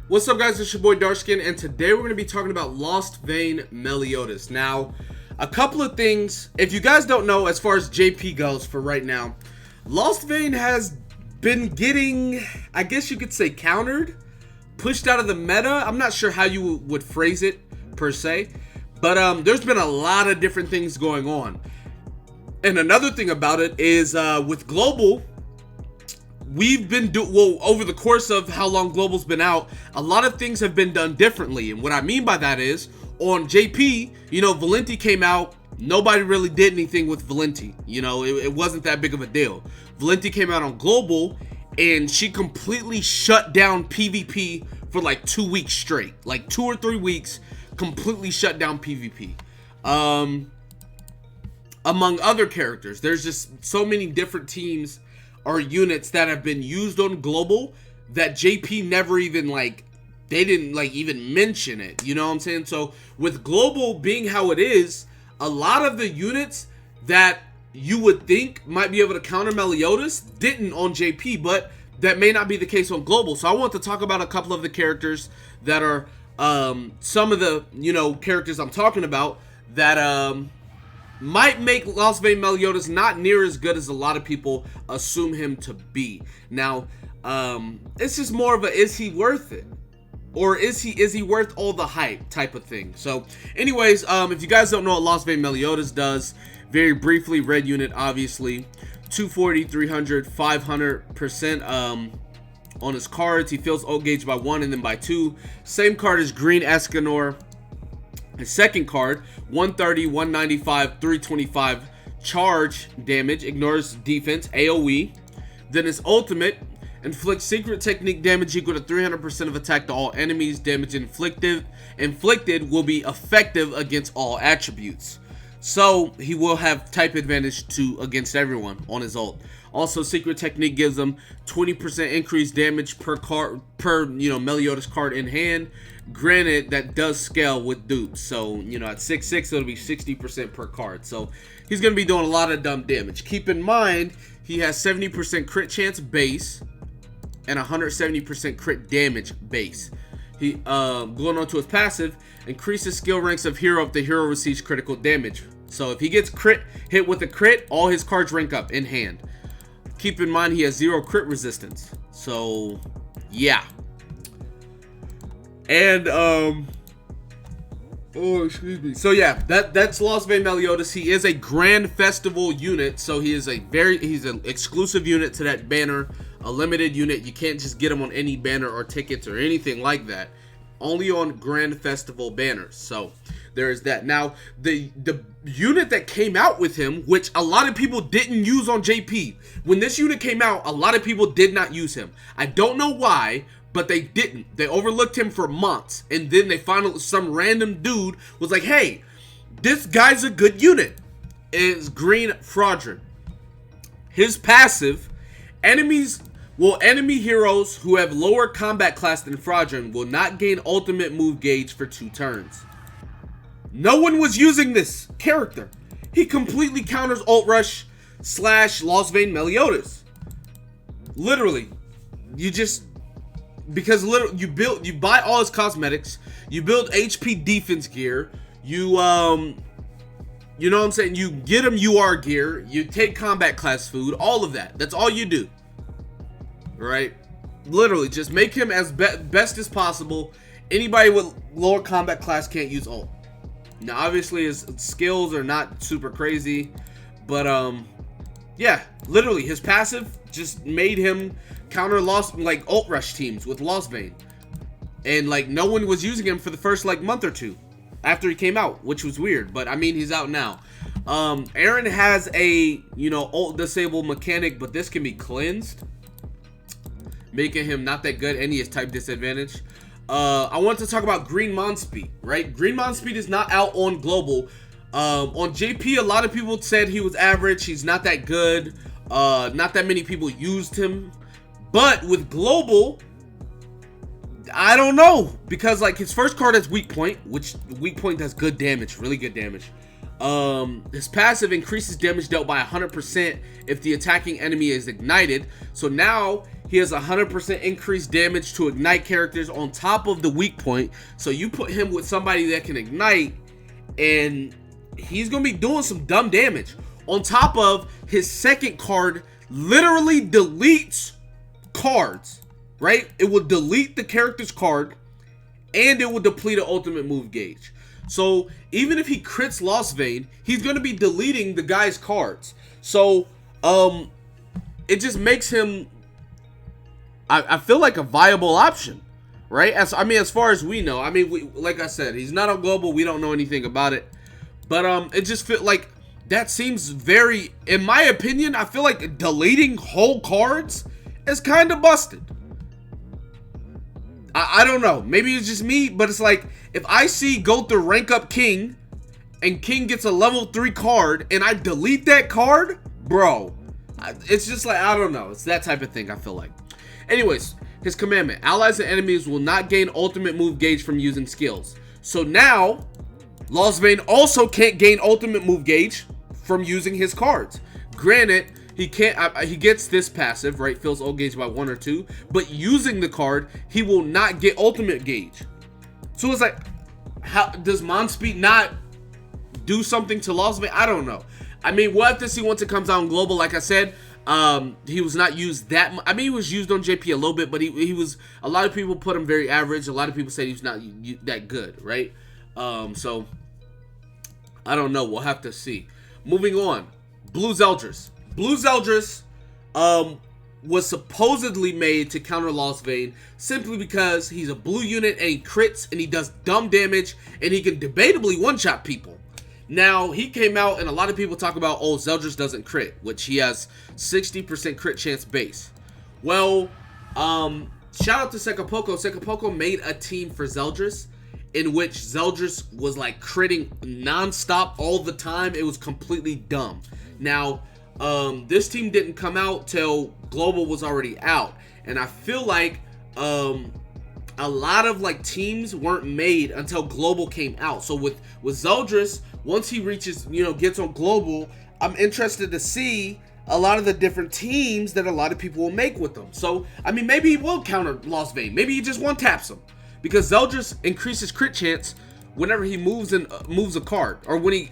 What's up, guys? It's your boy Darkskin, and today we're going to be talking about LOSTVAYNE MELIODAS. Now, a couple of things, if you guys don't know, as far as JP goes for right now, LOSTVAYNE has been getting, I guess you could say, countered, pushed out of the meta. I'm not sure how you would phrase it, per se, but there's been a lot of different things going on. And another thing about it is, with Global, we've been over the course of how long Global's been out, a lot of things have been done differently. And what I mean by that is, on JP, you know, Valenti came out, nobody really did anything with Valenti. You know, it wasn't that big of a deal. Valenti came out on Global, and she completely shut down PvP for like 2 weeks straight. Like 2 or 3 weeks, completely shut down PvP. Among other characters, there's just so many different teams or units that have been used on Global that JP never even, like, they didn't, like, even mention it, you know what I'm saying? So with Global being how it is, a lot of the units that you would think might be able to counter Meliodas didn't on JP, but that may not be the case on Global. So I want to talk about a couple of the characters that are some of the, you know, characters I'm talking about that might make LOSTVAYNE MELIODAS not near as good as a lot of people assume him to be. Now, it's just more of a, is he worth it? Or is he worth all the hype type of thing? So, anyways, if you guys don't know what LOSTVAYNE MELIODAS does, very briefly, red unit, obviously, 240, 300, 500% on his cards. He fills ult gauge by 1 and then by 2. Same card as Green Escanor. His second card, 130, 195, 325 charge damage, ignores defense, AoE. Then his ultimate, inflicts secret technique damage equal to 300% of attack to all enemies. Damage inflicted will be effective against all attributes. So he will have type advantage against everyone on his ult. Also, secret technique gives him 20% increased damage per card, you know, Meliodas card in hand. Granted, that does scale with dupes, so, you know, at 6/6 it'll be 60% per card. So he's gonna be doing a lot of dumb damage. Keep in mind, he has 70% crit chance base and 170% crit damage base. He going on to his passive, increases skill ranks of hero if the hero receives critical damage. So if he gets hit with a crit, all his cards rank up in hand. Keep in mind, he has 0 crit resistance. So yeah. And oh, excuse me. So yeah, that's LOSTVAYNE MELIODAS. He is a Grand Festival unit, so he's an exclusive unit to that banner, a limited unit. You can't just get him on any banner or tickets or anything like that. Only on Grand Festival banners. So there is that. Now, the unit that came out with him, which a lot of people didn't use on JP. When this unit came out, a lot of people did not use him. I don't know why, but they didn't. They overlooked him for months, and then they finally, some random dude was like, hey, this guy's a good unit. It's Green Fraudrin. His passive, enemy heroes who have lower combat class than Fraudrin will not gain ultimate move gauge for 2 turns. No one was using this character. He completely counters ult rush / LOSTVAYNE MELIODAS. Literally, because you buy all his cosmetics, you build HP defense gear, you know what I'm saying, you get him UR gear, you take combat class food, all of that. That's all you do. Right? Literally, just make him as best as possible. Anybody with lower combat class can't use ult. Now, obviously, his skills are not super crazy, but yeah, literally, his passive just made him counter ult rush teams with LOSTVAYNE, and like no one was using him for the first like month or 2 after he came out, which was weird. But I mean, he's out now. Aaron has a, you know, ult disable mechanic, but this can be cleansed, making him not that good, and he has type disadvantage. I want to talk about Green Monspeed, right? Green Monspeed is not out on Global. On JP, a lot of people said he was average. He's not that good. Not that many people used him. But with Global, I don't know. Because, like, his first card has Weak Point, which Weak Point does good damage, really good damage. His passive increases damage dealt by 100% if the attacking enemy is ignited. So now He has 100% increased damage to ignite characters on top of the weak point. So you put him with somebody that can ignite, and he's going to be doing some dumb damage. On top of his second card literally deletes cards, right? It will delete the character's card, and it will deplete an ultimate move gauge. So even if he crits LOSTVAYNE, he's going to be deleting the guy's cards. So it just makes him, I feel like, a viable option, right? As far as we know. I mean, like I said, he's not on global. We don't know anything about it. But it just feels like that seems very, in my opinion, I feel like deleting whole cards is kind of busted. I don't know. Maybe it's just me, but it's like, if I see go through rank up King, and King gets a level 3 card, and I delete that card, bro, it's just like, I don't know. It's that type of thing, I feel like. Anyways, his commandment. Allies and enemies will not gain ultimate move gauge from using skills. So now, LOSTVAYNE also can't gain ultimate move gauge from using his cards. Granted, he can't. He gets this passive, right? Fills ult gauge by 1 or 2. But using the card, he will not get ultimate gauge. So it's like, how does Monspeed not do something to LOSTVAYNE? I don't know. I mean, we'll have to see once it comes out on global. Like I said, he was not used that much. I mean, he was used on JP a little bit, but he was. A lot of people put him very average. A lot of people said he was not that good, right? So I don't know. We'll have to see. Moving on, Blueeldris. Blueeldris was supposedly made to counter LOSTVAYNE simply because he's a blue unit and he crits and he does dumb damage and he can debatably one-shot people. Now, he came out and a lot of people talk about, oh, Zeldris doesn't crit, which he has 60% crit chance base. Well, shout out to Sekapoko. Sekapoko made a team for Zeldris in which Zeldris was like critting non-stop all the time. It was completely dumb. Now, this team didn't come out till global was already out, and I feel like a lot of like teams weren't made until global came out. So with Zeldris, once he reaches, gets on global, I'm interested to see a lot of the different teams that a lot of people will make with them. So I mean, maybe he will counter LOSTVAYNE. Maybe he just one taps him, because Zeldris increases crit chance whenever he moves a card, or when he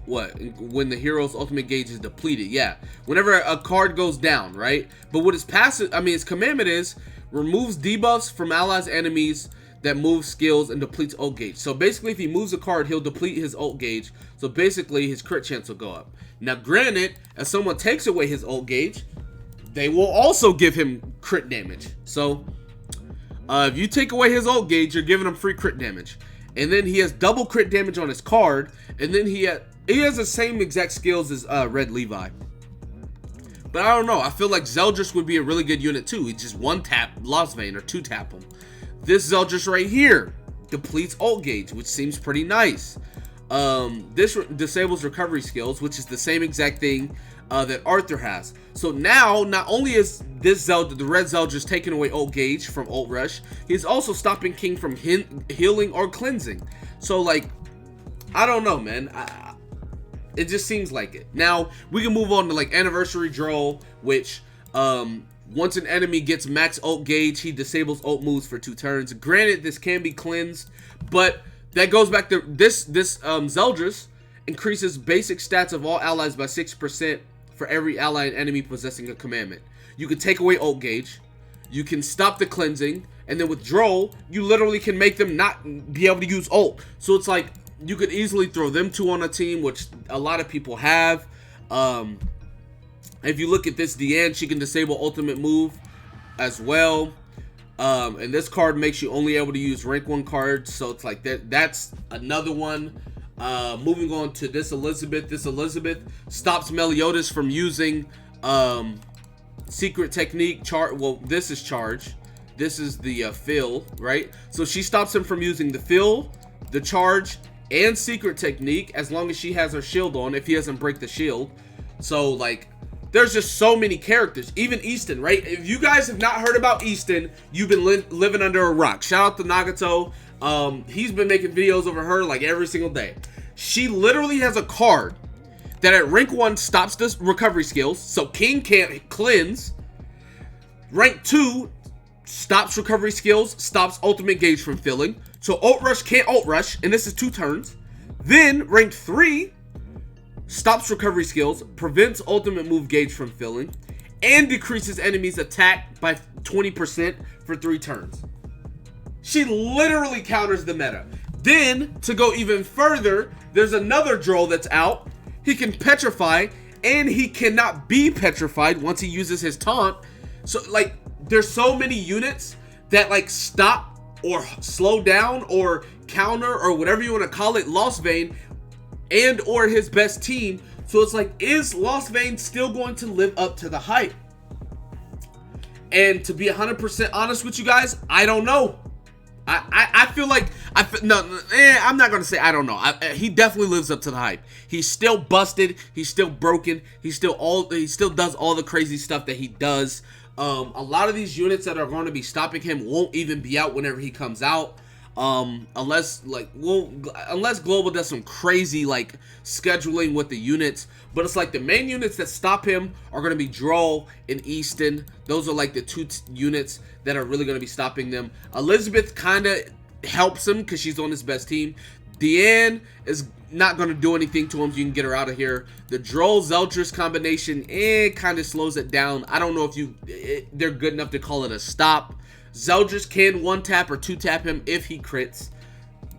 when the hero's ultimate gauge is depleted. Yeah, whenever a card goes down, right? But what his passive, his commandment is removes debuffs from allies enemies that move skills and depletes ult gauge. So basically, if he moves a card, he'll deplete his ult gauge. So basically, his crit chance will go up. Now, granted, if someone takes away his ult gauge, they will also give him crit damage. So if you take away his ult gauge, you're giving him free crit damage. And then he has double crit damage on his card. And then he has the same exact skills as Red Levi. But I don't know. I feel like Zeldris would be a really good unit too. He just one tap LOSTVAYNE or two tap him. This Zeldris right here depletes ult gauge, which seems pretty nice. This disables recovery skills, which is the same exact thing that Arthur has. So now, not only is this the red Zeldris taking away ult gauge from ult rush, he's also stopping King from healing or cleansing. So like, I don't know, man. It just seems like it. Now, we can move on to like Anniversary Droll, which once an enemy gets max ult gauge, he disables ult moves for 2 turns. Granted, this can be cleansed, but that goes back to this Zeldris increases basic stats of all allies by 6% for every ally and enemy possessing a commandment. You can take away ult gauge, you can stop the cleansing, and then with Droll, you literally can make them not be able to use ult. So it's like, you could easily throw them two on a team, which a lot of people have. If you look at this Deanne, she can disable ultimate move as well. And this card makes you only able to use rank 1 cards. So it's like that's another one. Moving on to this Elizabeth. This Elizabeth stops Meliodas from using secret technique. This is charge. This is the fill, right? So she stops him from using the fill, the charge, and secret technique as long as she has her shield on, if he doesn't break the shield. So like, there's just so many characters. Even Easton, right? If you guys have not heard about Easton, you've been living under a rock. Shout out to Nagato. He's been making videos over her like every single day. She literally has a card that at rank 1 stops the recovery skills, so King can't cleanse, Rank 2 stops recovery skills, stops ultimate gauge from filling. So ult rush can't ult rush, and this is 2 turns. Then rank 3 stops recovery skills, prevents ultimate move gauge from filling, and decreases enemies attack by 20% for 3 turns. She literally counters the meta. Then, to go even further, there's another droll that's out. He can petrify, and he cannot be petrified once he uses his taunt. So, like, there's so many units that, like, stop or slow down or counter or whatever you want to call it, LOSTVAYNE and or his best team. So it's like, is LOSTVAYNE still going to live up to the hype? And to be 100% honest with you guys, I don't know. I feel like, I'm not going to say I don't know. He definitely lives up to the hype. He's still busted. He's still broken. He still does all the crazy stuff that he does. A lot of these units that are going to be stopping him won't even be out whenever he comes out. Unless Global does some crazy like scheduling with the units, but it's like the main units that stop him are going to be Droll and Easton. Those are like the 2 units that are really going to be stopping them. Elizabeth kind of helps him because she's on his best team. Deanne is not going to do anything to him, so you can get her out of here. The Droll-Zeldris combination, kind of slows it down. I don't know if they're good enough to call it a stop. Zeldris can 1-tap or 2-tap him if he crits.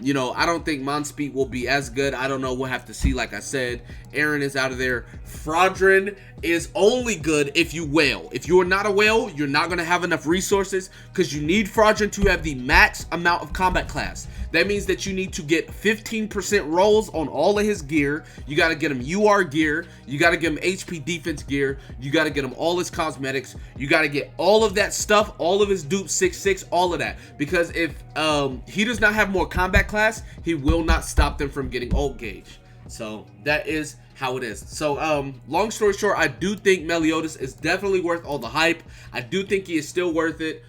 You know, I don't think Monspeed will be as good. I don't know. We'll have to see. Like I said, Aaron is out of there. Fraudrin is only good if you whale. If you are not a whale, you're not going to have enough resources because you need Fraudrin to have the max amount of combat class. That means that you need to get 15% rolls on all of his gear. You got to get him UR gear. You got to get him HP defense gear. You got to get him all his cosmetics. You got to get all of that stuff, all of his dupe 6/6, all of that. Because if he does not have more combat class, he will not stop them from getting ult gauge. So that is how it is. So long story short, I do think Meliodas is definitely worth all the hype. I do think he is still worth it.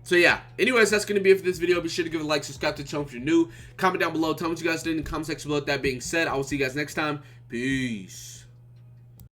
So yeah, anyways, that's going to be it for this video. Be sure to give it a like, subscribe to the channel if you're new. Comment down below. Tell me what you guys did in the comment section below. With that being said, I will see you guys next time. Peace.